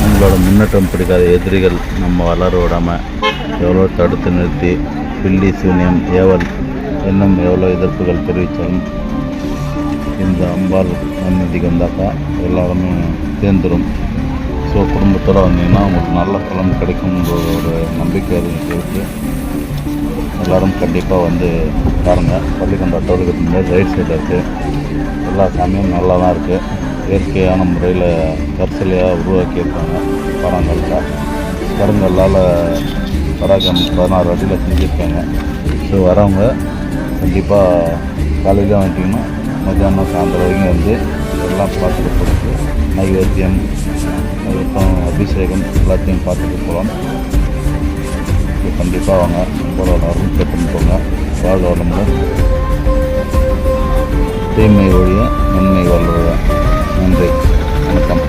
நம்மளோட முன்னேற்றம் பிடிக்காத எதிரிகள் நம்ம வளர விடாமல் எவ்வளோ தடுத்து நிறுத்தி பில்லி சூன்யம் ஏவல் இன்னும் எவ்வளோ எதிர்ப்புகள் தெரிவித்தாலும் இந்த அம்பாள் சந்நிதிக்கு வந்தாக்கா எல்லாருமே தேர்ந்துடும். ஸோ குடும்பத்தோடு வந்தீங்கன்னா உங்களுக்கு நல்ல பலன் கிடைக்கும்ன்ற ஒரு நம்பிக்கை இருக்குது. எல்லோரும் கண்டிப்பாக வந்து பாருங்கள். பள்ளிக்கொண்டா டோலுக்கு முன்னாடி ரைட் சைடில் இருக்குது. எல்லா சாமியும் நல்லா தான் இருக்குது. இயற்கையான முறையில் கற்சிலையாக உருவாக்கியிருக்காங்க. கருங்கல்லால் பராகம் 16 அடியில் செஞ்சுருக்காங்க. ஸோ வரவங்க கண்டிப்பாக காலையில் வந்துட்டிங்கன்னா மத்தியானம் சாயந்தரம் வரைக்கும் வந்து எல்லாம் பார்த்துட்டு போகிறது. நைவேத்தியம் அதுக்கப்புறம் அபிஷேகம் எல்லாத்தையும் பார்த்துட்டு போகலாம். கண்டிப்பாக வாங்க. உங்களோட அருள் பெற்றுன்னு போங்க. வாழ்க வளமுடன். தீமை ஒழிய நன்மை வாழ்க. நன்றி, வணக்கம்.